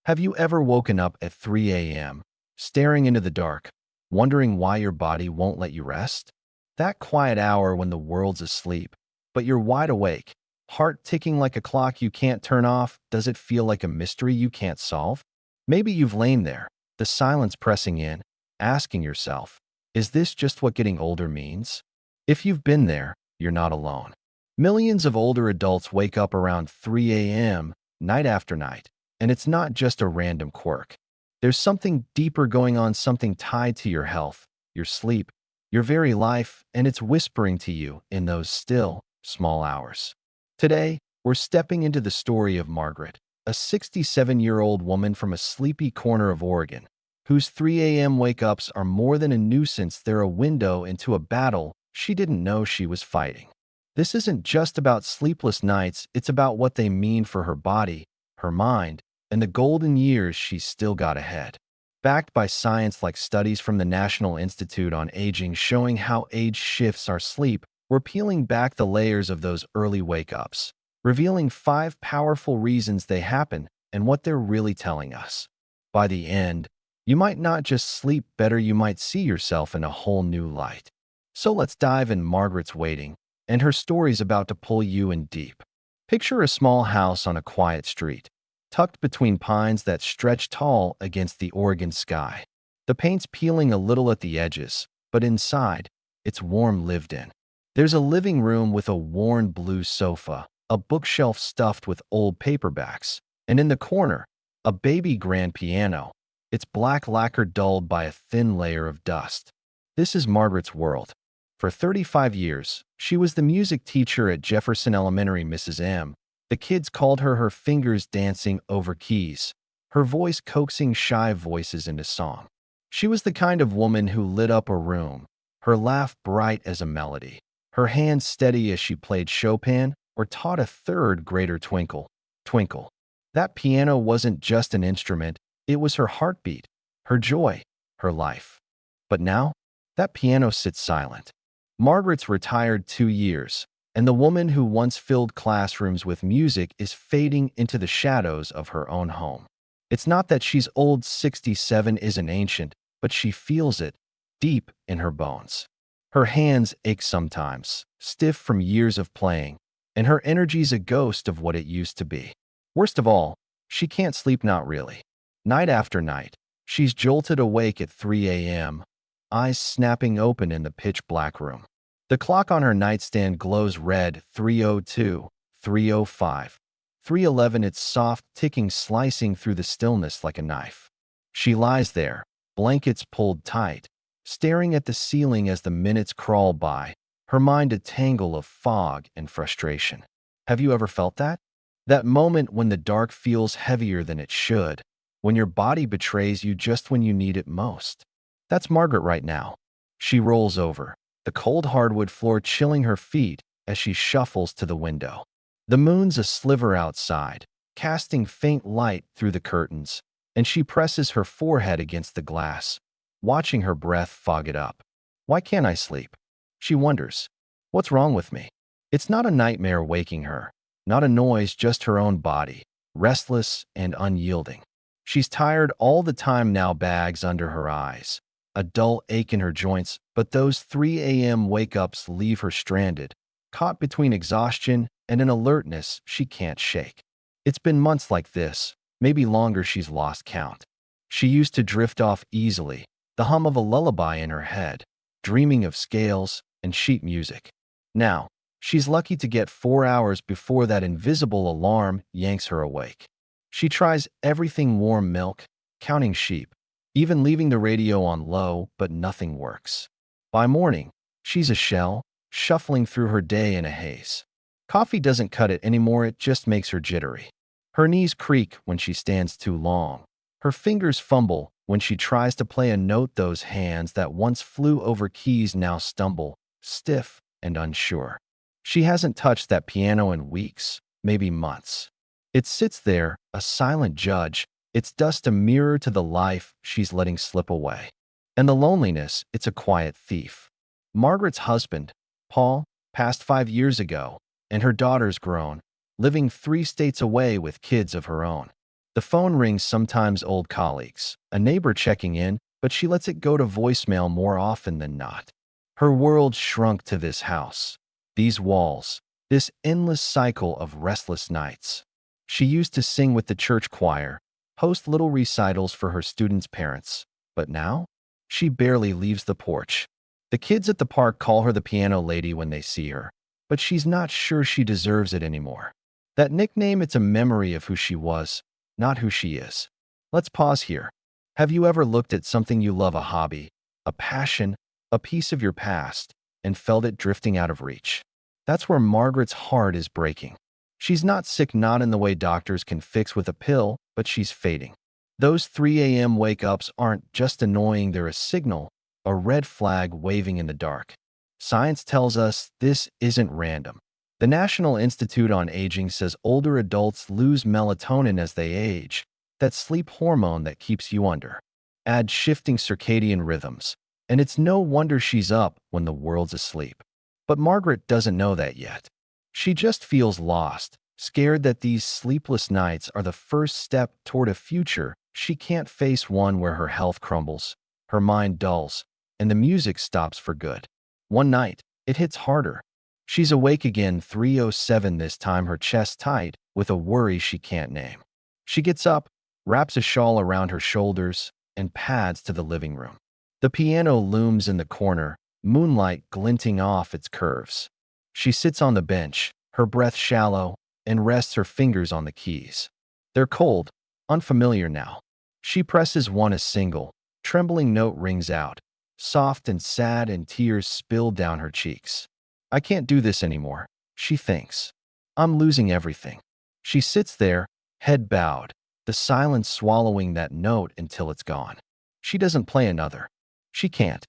Have you ever woken up at 3 a.m., staring into the dark, wondering why your body won't let you rest? That quiet hour when the world's asleep, but you're wide awake, heart ticking like a clock you can't turn off, does it feel like a mystery you can't solve? Maybe you've lain there, the silence pressing in, asking yourself, is this just what getting older means? If you've been there, you're not alone. Millions of older adults wake up around 3 a.m., night after night. And it's not just a random quirk. There's something deeper going on, something tied to your health, your sleep, your very life, and it's whispering to you in those still, small hours. Today, we're stepping into the story of Margaret, a 67-year-old woman from a sleepy corner of Oregon, whose 3 a.m. wake-ups are more than a nuisance, they're a window into a battle she didn't know she was fighting. This isn't just about sleepless nights, it's about what they mean for her body, her mind, and the golden years she's still got ahead. Backed by science like studies from the National Institute on Aging showing how age shifts our sleep, we're peeling back the layers of those early wake-ups, revealing 5 powerful reasons they happen and what they're really telling us. By the end, you might not just sleep better, you might see yourself in a whole new light. So let's dive in. Margaret's waiting, and her story's about to pull you in deep. Picture a small house on a quiet street, tucked between pines that stretch tall against the Oregon sky. The paint's peeling a little at the edges, but inside, it's warm, lived in. There's a living room with a worn blue sofa, a bookshelf stuffed with old paperbacks, and in the corner, a baby grand piano, its black lacquer dulled by a thin layer of dust. This is Margaret's world. For 35 years, she was the music teacher at Jefferson Elementary. Mrs. M. The kids called her fingers dancing over keys, her voice coaxing shy voices into song. She was the kind of woman who lit up a room, her laugh bright as a melody, her hands steady as she played Chopin or taught a third grader twinkle, twinkle. That piano wasn't just an instrument, it was her heartbeat, her joy, her life. But now, that piano sits silent. Margaret's retired 2 years, and the woman who once filled classrooms with music is fading into the shadows of her own home. It's not that she's old, 67 isn't ancient, but she feels it deep in her bones. Her hands ache sometimes, stiff from years of playing, and her energy's a ghost of what it used to be. Worst of all, she can't sleep, not really. Night after night, she's jolted awake at 3 a.m., eyes snapping open in the pitch-black room. The clock on her nightstand glows red, 3:02, 3:05, 3:11, its soft ticking slicing through the stillness like a knife. She lies there, blankets pulled tight, staring at the ceiling as the minutes crawl by, her mind a tangle of fog and frustration. Have you ever felt that? That moment when the dark feels heavier than it should, when your body betrays you just when you need it most. That's Margaret right now. She rolls over, the cold hardwood floor chilling her feet as she shuffles to the window. The moon's a sliver outside, casting faint light through the curtains, and she presses her forehead against the glass, watching her breath fog it up. Why can't I sleep? She wonders. What's wrong with me? It's not a nightmare waking her, not a noise, just her own body, restless and unyielding. She's tired all the time now, bags under her eyes, a dull ache in her joints, but those 3 a.m. wake-ups leave her stranded, caught between exhaustion and an alertness she can't shake. It's been months like this, maybe longer, she's lost count. She used to drift off easily, the hum of a lullaby in her head, dreaming of scales and sheet music. Now, she's lucky to get 4 hours before that invisible alarm yanks her awake. She tries everything: warm milk, counting sheep, even leaving the radio on low, but nothing works. By morning, she's a shell, shuffling through her day in a haze. Coffee doesn't cut it anymore, it just makes her jittery. Her knees creak when she stands too long. Her fingers fumble when she tries to play a note. Those hands that once flew over keys now stumble, stiff and unsure. She hasn't touched that piano in weeks, maybe months. It sits there, a silent judge, its dust a mirror to the life she's letting slip away. And the loneliness, it's a quiet thief. Margaret's husband, Paul, passed 5 years ago, and her daughter's grown, living 3 states away with kids of her own. The phone rings, sometimes old colleagues, a neighbor checking in, but she lets it go to voicemail more often than not. Her world shrunk to this house, these walls, this endless cycle of restless nights. She used to sing with the church choir, host little recitals for her students' parents, but now she barely leaves the porch. The kids at the park call her the piano lady when they see her, but she's not sure she deserves it anymore. That nickname, it's a memory of who she was, not who she is. Let's pause here. Have you ever looked at something you love, a hobby, a passion, a piece of your past, and felt it drifting out of reach? That's where Margaret's heart is breaking. She's not sick, not in the way doctors can fix with a pill, but she's fading. Those 3 a.m. wake-ups aren't just annoying, they're a signal, a red flag waving in the dark. Science tells us this isn't random. The National Institute on Aging says older adults lose melatonin as they age, that sleep hormone that keeps you under. Add shifting circadian rhythms, and it's no wonder she's up when the world's asleep. But Margaret doesn't know that yet. She just feels lost, scared that these sleepless nights are the first step toward a future she can't face, one where her health crumbles, her mind dulls, and the music stops for good. One night, it hits harder. She's awake again, 3:07 this time, her chest tight with a worry she can't name. She gets up, wraps a shawl around her shoulders, and pads to the living room. The piano looms in the corner, moonlight glinting off its curves. She sits on the bench, her breath shallow, and rests her fingers on the keys. They're cold, unfamiliar now. She presses one, a single, trembling note rings out, soft and sad, and tears spill down her cheeks. I can't do this anymore, she thinks. I'm losing everything. She sits there, head bowed, the silence swallowing that note until it's gone. She doesn't play another. She can't.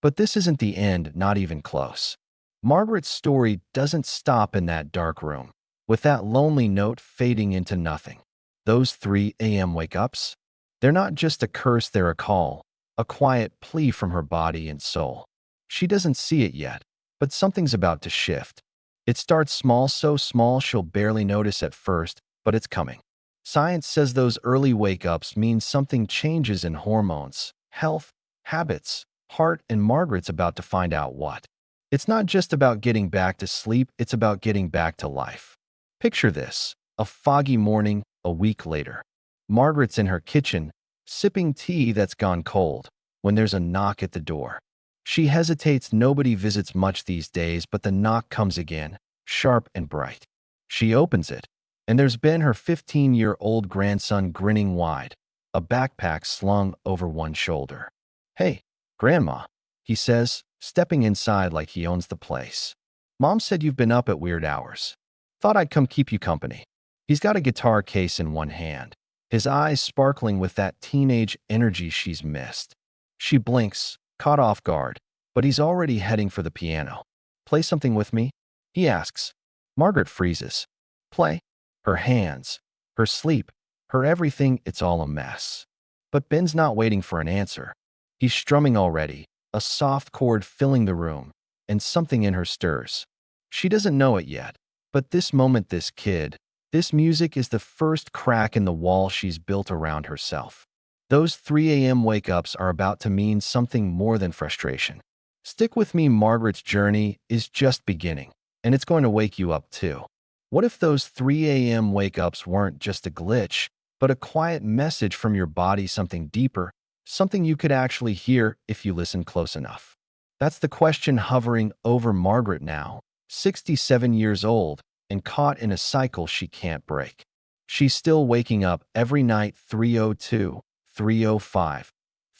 But this isn't the end, not even close. Margaret's story doesn't stop in that dark room, with that lonely note fading into nothing. Those 3 a.m. wake-ups? They're not just a curse, they're a call, a quiet plea from her body and soul. She doesn't see it yet, but something's about to shift. It starts small, so small she'll barely notice at first, but it's coming. Science says those early wake-ups mean something changes in hormones, health, habits, heart, and Margaret's about to find out what. It's not just about getting back to sleep, it's about getting back to life. Picture this, a foggy morning, a week later. Margaret's in her kitchen, sipping tea that's gone cold, when there's a knock at the door. She hesitates, nobody visits much these days, but the knock comes again, sharp and bright. She opens it, and there's Ben, her 15-year-old grandson, grinning wide, a backpack slung over one shoulder. "Hey, Grandma," he says, stepping inside like he owns the place. "Mom said you've been up at weird hours. Thought I'd come keep you company." He's got a guitar case in one hand, his eyes sparkling with that teenage energy she's missed. She blinks, caught off guard, but he's already heading for the piano. "Play something with me?" he asks. Margaret freezes. Play? Her hands, her sleep, her everything, it's all a mess. But Ben's not waiting for an answer. He's strumming already, a soft chord filling the room, and something in her stirs. She doesn't know it yet, but this moment, this kid, this music is the first crack in the wall she's built around herself. Those 3 a.m. wake-ups are about to mean something more than frustration. Stick with me, Margaret's journey is just beginning, and it's going to wake you up too. What if those 3 a.m. wake-ups weren't just a glitch, but a quiet message from your body, something deeper, something you could actually hear if you listen close enough? That's the question hovering over Margaret now, 67 years old, and caught in a cycle she can't break. She's still waking up every night, 3:02, 3:05,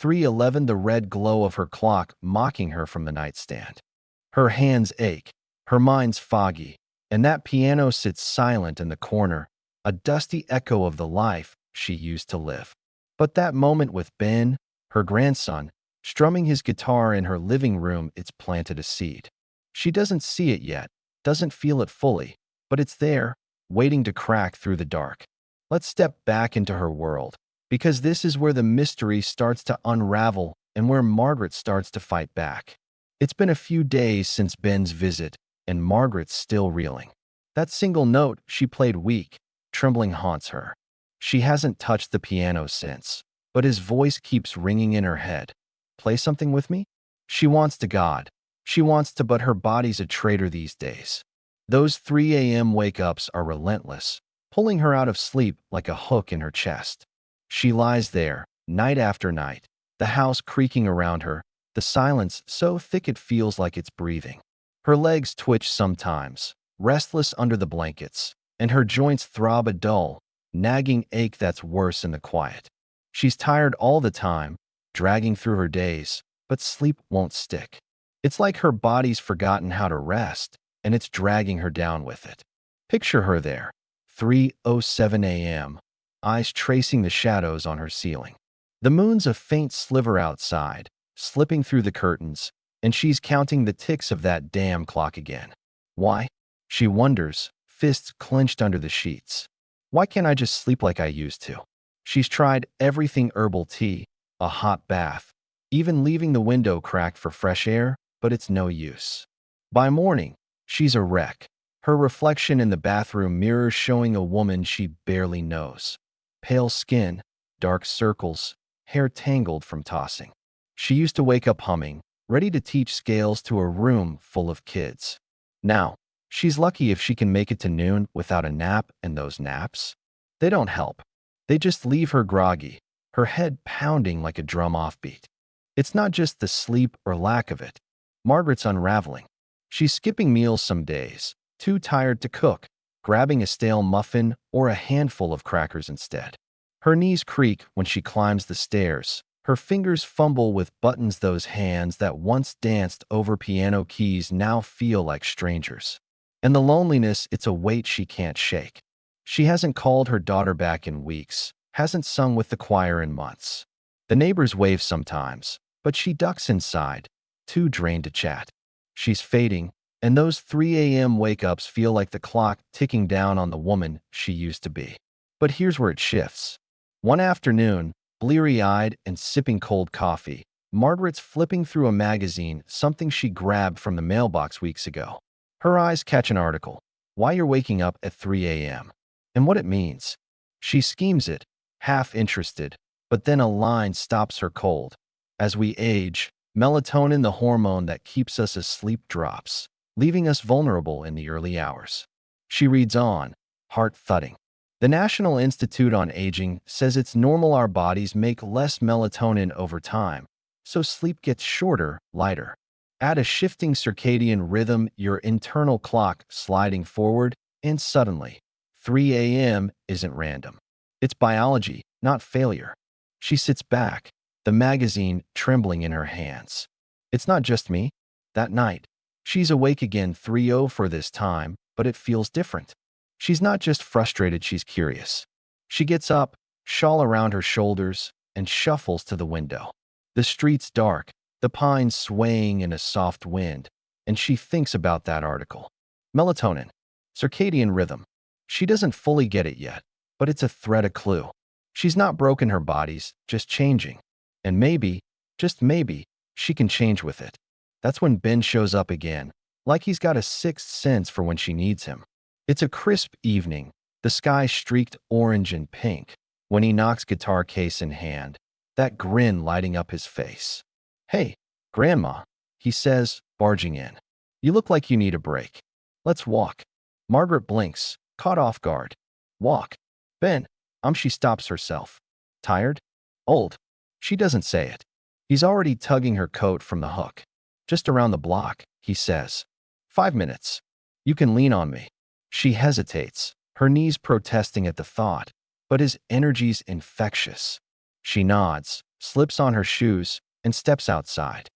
3:11, the red glow of her clock mocking her from the nightstand. Her hands ache, her mind's foggy, and that piano sits silent in the corner, a dusty echo of the life she used to live. But that moment with Ben, her grandson, strumming his guitar in her living room, it's planted a seed. She doesn't see it yet, doesn't feel it fully, but it's there, waiting to crack through the dark. Let's step back into her world, because this is where the mystery starts to unravel and where Margaret starts to fight back. It's been a few days since Ben's visit, and Margaret's still reeling. That single note she played weak, trembling haunts her. She hasn't touched the piano since, but his voice keeps ringing in her head. Play something with me? She wants to God. She wants to, but her body's a traitor these days. Those 3 a.m. wake-ups are relentless, pulling her out of sleep like a hook in her chest. She lies there, night after night, the house creaking around her, the silence so thick it feels like it's breathing. Her legs twitch sometimes, restless under the blankets, and her joints throb a dull, nagging ache that's worse in the quiet. She's tired all the time, dragging through her days, but sleep won't stick. It's like her body's forgotten how to rest, and it's dragging her down with it. Picture her there, 3:07 a.m., eyes tracing the shadows on her ceiling. The moon's a faint sliver outside, slipping through the curtains, and she's counting the ticks of that damn clock again. Why? She wonders, fists clenched under the sheets. Why can't I just sleep like I used to? She's tried everything: herbal tea, a hot bath, even leaving the window cracked for fresh air, but it's no use. By morning, she's a wreck, her reflection in the bathroom mirror showing a woman she barely knows. Pale skin, dark circles, hair tangled from tossing. She used to wake up humming, ready to teach scales to a room full of kids. Now, she's lucky if she can make it to noon without a nap, and those naps, they don't help. They just leave her groggy, her head pounding like a drum offbeat. It's not just the sleep or lack of it. Margaret's unraveling. She's skipping meals some days, too tired to cook, grabbing a stale muffin or a handful of crackers instead. Her knees creak when she climbs the stairs. Her fingers fumble with buttons. Those hands that once danced over piano keys now feel like strangers. And the loneliness, it's a weight she can't shake. She hasn't called her daughter back in weeks, hasn't sung with the choir in months. The neighbors wave sometimes, but she ducks inside, too drained to chat. She's fading, and those 3 a.m. wake-ups feel like the clock ticking down on the woman she used to be. But here's where it shifts. One afternoon, bleary-eyed and sipping cold coffee, Margaret's flipping through a magazine, something she grabbed from the mailbox weeks ago. Her eyes catch an article, "Why You're Waking Up at 3 a.m." and what it means. She schemes it, half interested, but then a line stops her cold. As we age, melatonin, the hormone that keeps us asleep, drops, leaving us vulnerable in the early hours. She reads on, heart thudding. The National Institute on Aging says it's normal our bodies make less melatonin over time, so sleep gets shorter, lighter. Add a shifting circadian rhythm, your internal clock sliding forward, and suddenly, 3 a.m. isn't random. It's biology, not failure. She sits back, the magazine trembling in her hands. It's not just me. That night, she's awake again, 3:00 for this time, but it feels different. She's not just frustrated, she's curious. She gets up, shawl around her shoulders, and shuffles to the window. The street's dark, the pines swaying in a soft wind, and she thinks about that article. Melatonin, circadian rhythm. She doesn't fully get it yet, but it's a thread, a clue. She's not broken, her body's just changing. And maybe, just maybe, she can change with it. That's when Ben shows up again, like he's got a sixth sense for when she needs him. It's a crisp evening, the sky streaked orange and pink, when he knocks, guitar case in hand, that grin lighting up his face. "Hey, Grandma," he says, barging in. "You look like you need a break. Let's walk." Margaret blinks, caught off guard. "Walk? Ben, she stops herself. Tired? Old?" She doesn't say it. He's already tugging her coat from the hook. "Just around the block," he says. "5 minutes. You can lean on me." She hesitates, her knees protesting at the thought, but his energy's infectious. She nods, slips on her shoes, and steps outside.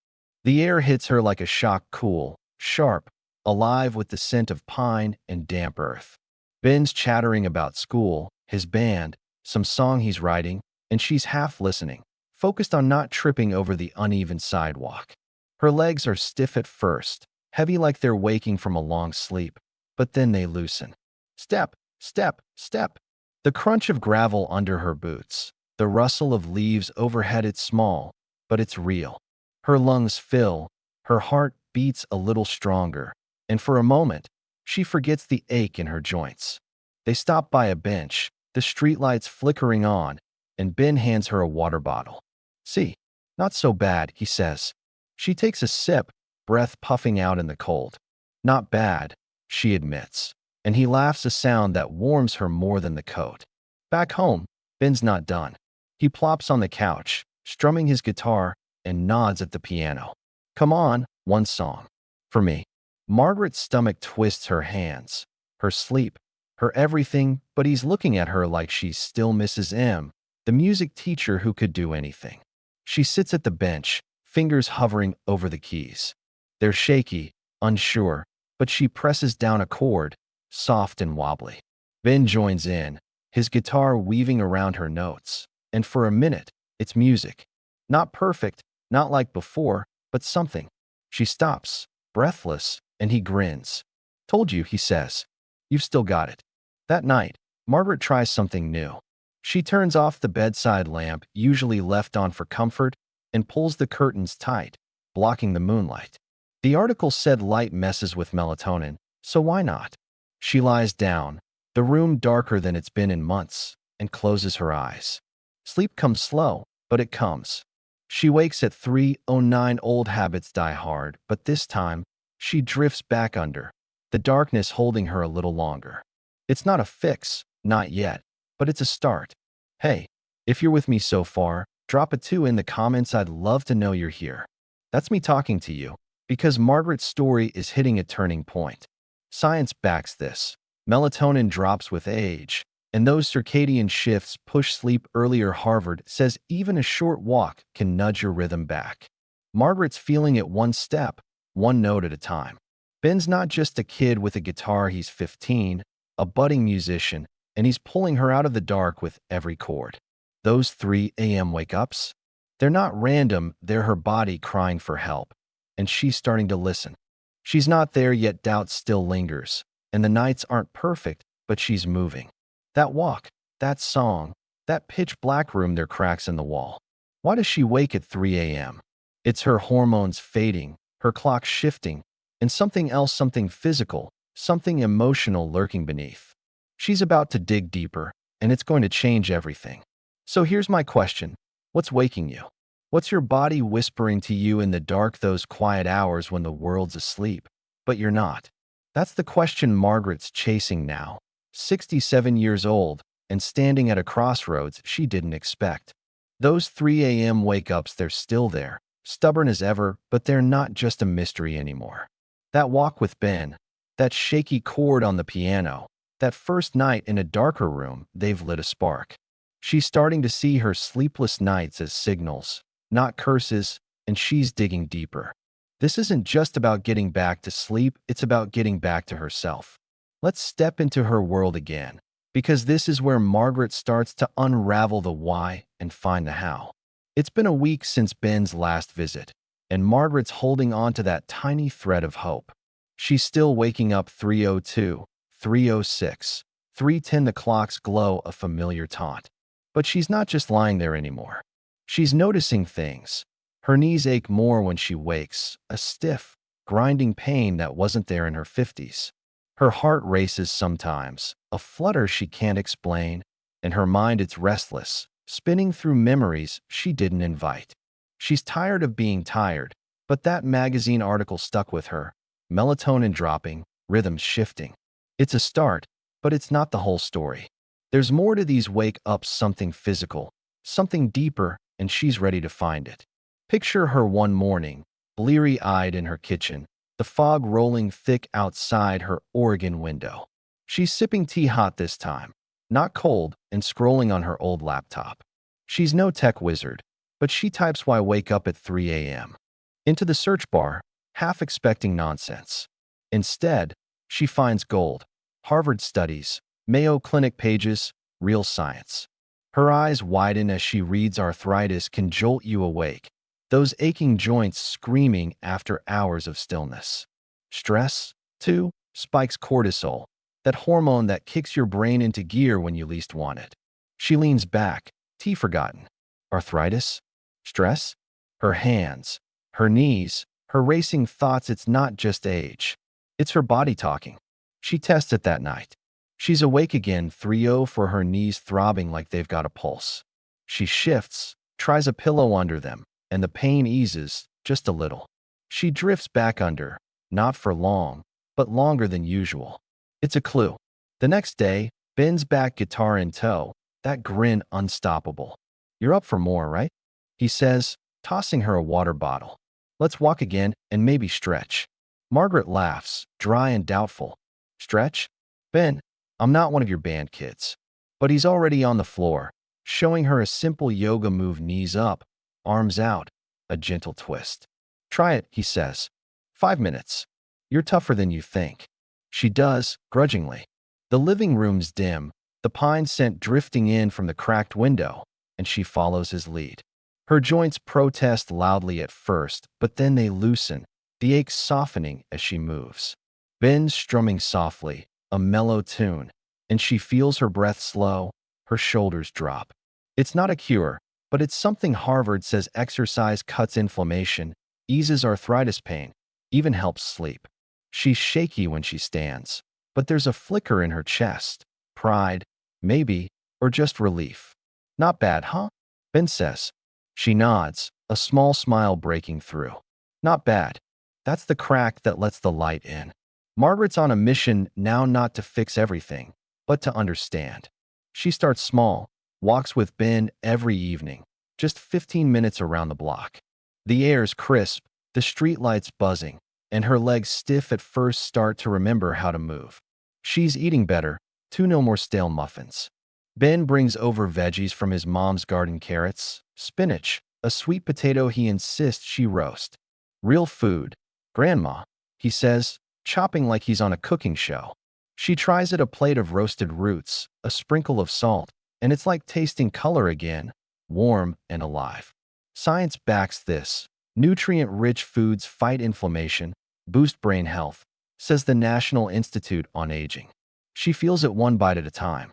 The air hits her like a shock, cool, sharp, alive with the scent of pine and damp earth. Ben's chattering about school, his band, some song he's writing, and she's half listening, focused on not tripping over the uneven sidewalk. Her legs are stiff at first, heavy like they're waking from a long sleep, but then they loosen. Step, step, step. The crunch of gravel under her boots, the rustle of leaves overhead. It's small, but it's real. Her lungs fill, her heart beats a little stronger, and for a moment, she forgets the ache in her joints. They stop by a bench, the streetlights flickering on, and Ben hands her a water bottle. See, not so bad, he says. She takes a sip, breath puffing out in the cold. Not bad, she admits, and he laughs, a sound that warms her more than the coat. Back home, Ben's not done. He plops on the couch, strumming his guitar, and nods at the piano. Come on, one song. For me. Margaret's stomach twists, her hands, her sleep, her everything, but he's looking at her like she's still Mrs. M, the music teacher who could do anything. She sits at the bench, fingers hovering over the keys. They're shaky, unsure, but she presses down a chord, soft and wobbly. Ben joins in, his guitar weaving around her notes, and for a minute, it's music. Not perfect, not like before, but something. She stops, breathless, and he grins. Told you, he says. You've still got it. That night, Margaret tries something new. She turns off the bedside lamp, usually left on for comfort, and pulls the curtains tight, blocking the moonlight. The article said light messes with melatonin, so why not? She lies down, the room darker than it's been in months, and closes her eyes. Sleep comes slow, but it comes. She wakes at 3:09. Old habits die hard, but this time, she drifts back under, the darkness holding her a little longer. It's not a fix, not yet, but it's a start. Hey, if you're with me so far, drop a 2 in the comments. I'd love to know you're here. That's me talking to you, because Margaret's story is hitting a turning point. Science backs this. Melatonin drops with age, and those circadian shifts push sleep earlier. Harvard says even a short walk can nudge your rhythm back. Margaret's feeling it one step, one note at a time. Ben's not just a kid with a guitar, he's 15, a budding musician, and he's pulling her out of the dark with every chord. Those 3 a.m. wake-ups? They're not random, they're her body crying for help, and she's starting to listen. She's not there yet, doubt still lingers, and the nights aren't perfect, but she's moving. That walk, that song, that pitch-black room, there are cracks in the wall. Why does she wake at 3 a.m.? It's her hormones fading, her clock shifting, and something else, something physical, something emotional lurking beneath. She's about to dig deeper, and it's going to change everything. So here's my question. What's waking you? What's your body whispering to you in the dark, those quiet hours when the world's asleep, but you're not? That's the question Margaret's chasing now, 67 years old, and standing at a crossroads she didn't expect. Those 3 a.m. wake-ups, they're still there, stubborn as ever, but they're not just a mystery anymore. That walk with Ben, that shaky chord on the piano, that first night in a darker room, they've lit a spark. She's starting to see her sleepless nights as signals, not curses, and she's digging deeper. This isn't just about getting back to sleep, it's about getting back to herself. Let's step into her world again, because this is where Margaret starts to unravel the why and find the how. It's been a week since Ben's last visit, and Margaret's holding on to that tiny thread of hope. She's still waking up 3:02, 3:06, 3:10, the clock's glow a familiar taunt. But she's not just lying there anymore. She's noticing things. Her knees ache more when she wakes, a stiff, grinding pain that wasn't there in her 50s. Her heart races sometimes, a flutter she can't explain, and her mind, it's restless, spinning through memories she didn't invite. She's tired of being tired, but that magazine article stuck with her. Melatonin dropping, rhythms shifting. It's a start, but it's not the whole story. There's more to these wake-ups, something physical, something deeper, and she's ready to find it. Picture her one morning, bleary-eyed in her kitchen, the fog rolling thick outside her Oregon window. She's sipping tea, hot this time, not cold, and scrolling on her old laptop. She's no tech wizard, but she types "why wake up at 3 a.m." into the search bar, half expecting nonsense. Instead, she finds gold. Harvard studies, Mayo Clinic pages, real science. Her eyes widen as she reads arthritis can jolt you awake, those aching joints screaming after hours of stillness. Stress, too, spikes cortisol, that hormone that kicks your brain into gear when you least want it. She leans back, tea forgotten. Arthritis? Stress? Her hands, her knees, her racing thoughts, it's not just age. It's her body talking. She tests it that night. She's awake again, 3:00 for her knees throbbing like they've got a pulse. She shifts, tries a pillow under them, and the pain eases just a little. She drifts back under, not for long, but longer than usual. It's a clue. The next day, Ben's back, guitar in tow, that grin unstoppable. "You're up for more, right?" he says, tossing her a water bottle. "Let's walk again and maybe stretch." Margaret laughs, dry and doubtful. "Stretch? Ben, I'm not one of your band kids." But he's already on the floor, showing her a simple yoga move: knees up, arms out, a gentle twist. "Try it," he says. 5 minutes. You're tougher than you think." She does, grudgingly. The living room's dim, the pine scent drifting in from the cracked window, and she follows his lead. Her joints protest loudly at first, but then they loosen, the ache softening as she moves. Ben's strumming softly, a mellow tune, and she feels her breath slow, her shoulders drop. It's not a cure, but it's something Harvard says exercise cuts inflammation, eases arthritis pain, even helps sleep. She's shaky when she stands, but there's a flicker in her chest. Pride, maybe, or just relief. "Not bad, huh?" Ben says. She nods, a small smile breaking through. "Not bad." That's the crack that lets the light in. Margaret's on a mission now, not to fix everything, but to understand. She starts small, walks with Ben every evening, just 15 minutes around the block. The air's crisp, the streetlights buzzing, and her legs stiff at first start to remember how to move. She's eating better, 2 no more stale muffins. Ben brings over veggies from his mom's garden: carrots, spinach, a sweet potato he insists she roast. "Real food, Grandma," he says, chopping like he's on a cooking show. She tries it: a plate of roasted roots, a sprinkle of salt, and it's like tasting color again, warm and alive. Science backs this. Nutrient-rich foods fight inflammation, boost brain health, says the National Institute on Aging. She feels it one bite at a time.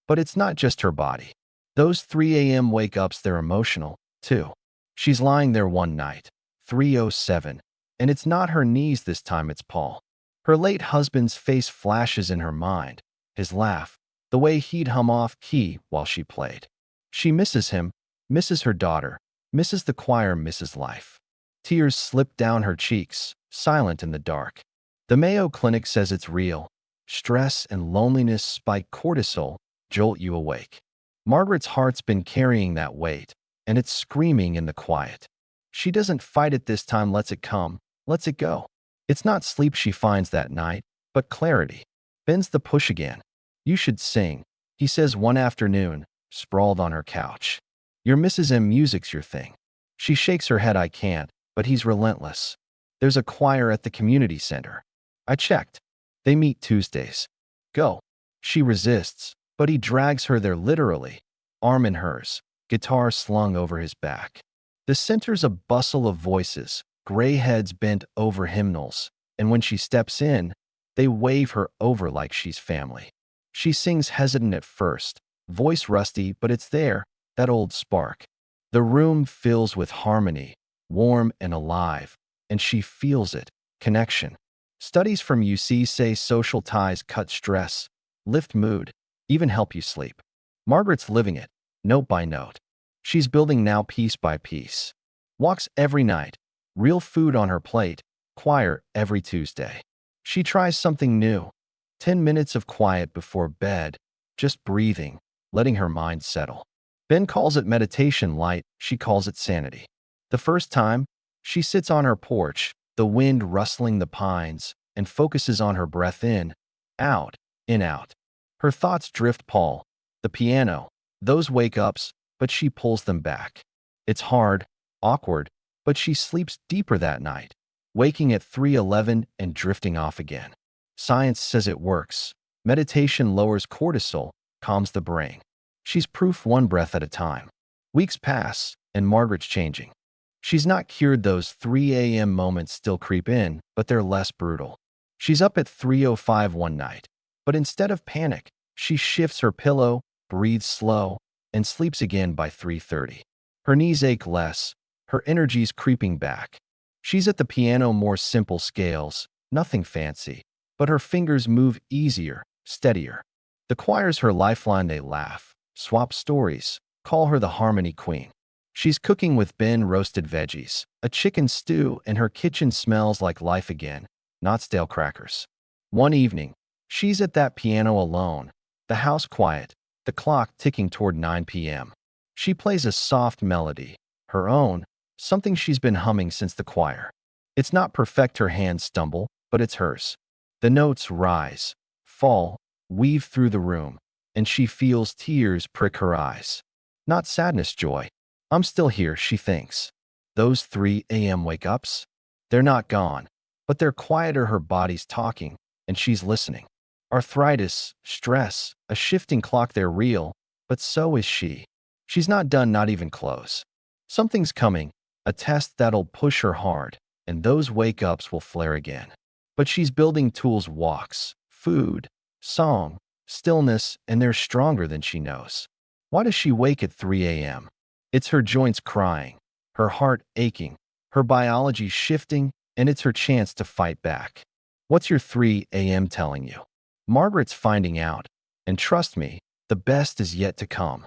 But it's not just her body. Those 3 a.m. wake-ups, they're emotional, too. She's lying there one night, 3:07, and it's not her knees this time, it's Paul. Her late husband's face flashes in her mind, his laugh, the way he'd hum off key while she played. She misses him, misses her daughter, misses the choir, misses life. Tears slip down her cheeks, silent in the dark. The Mayo Clinic says it's real. Stress and loneliness spike cortisol, jolt you awake. Margaret's heart's been carrying that weight, and it's screaming in the quiet. She doesn't fight it this time, lets it come, lets it go. It's not sleep she finds that night, but clarity. Ben's the push again. "You should sing," he says one afternoon, sprawled on her couch. "Your Mrs. M music's your thing." She shakes her head. "I can't," but he's relentless. "There's a choir at the community center. I checked. They meet Tuesdays. Go." She resists, but he drags her there literally, arm in hers, guitar slung over his back. The center's a bustle of voices, gray heads bent over hymnals, and when she steps in, they wave her over like she's family. She sings hesitant at first, voice rusty, but it's there, that old spark. The room fills with harmony, warm and alive, and she feels it, connection. Studies from UC say social ties cut stress, lift mood, even help you sleep. Margaret's living it, note by note. She's building now, piece by piece. Walks every night, real food on her plate, choir every Tuesday. She tries something new. 10 minutes of quiet before bed, just breathing, letting her mind settle. Ben calls it meditation light, she calls it sanity. The first time, she sits on her porch, the wind rustling the pines, and focuses on her breath: in, out, in, out. Her thoughts drift: Paul, the piano, those wake-ups, but she pulls them back. It's hard, awkward, but she sleeps deeper that night, waking at 3:11 and drifting off again. Science says it works. Meditation lowers cortisol, calms the brain. She's proof, one breath at a time. Weeks pass, and Margaret's changing. She's not cured. Those 3 a.m. moments still creep in, but they're less brutal. She's up at 3:05 one night, but instead of panic, she shifts her pillow, breathes slow, and sleeps again by 3:30. Her knees ache less, her energy's creeping back. She's at the piano, more simple scales, nothing fancy, but her fingers move easier, steadier. The choir's her lifeline. They laugh, swap stories, call her the harmony queen. She's cooking with bin roasted veggies, a chicken stew, and her kitchen smells like life again, not stale crackers. One evening, she's at that piano alone, the house quiet, the clock ticking toward 9 p.m. She plays a soft melody, her own, something she's been humming since the choir. It's not perfect, her hands stumble, but it's hers. The notes rise, fall, weave through the room, and she feels tears prick her eyes. Not sadness, joy. I'm still here, she thinks. Those 3 a.m. wake-ups? They're not gone, but they're quieter. Her body's talking, and she's listening. Arthritis, stress, a shifting clock, they're real, but so is she. She's not done, not even close. Something's coming, a test that'll push her hard, and those wake-ups will flare again. But she's building tools, walks, food, song, stillness, and they're stronger than she knows. Why does she wake at 3 a.m.? It's her joints crying, her heart aching, her biology shifting, and it's her chance to fight back. What's your 3 a.m. telling you? Margaret's finding out, and trust me, the best is yet to come.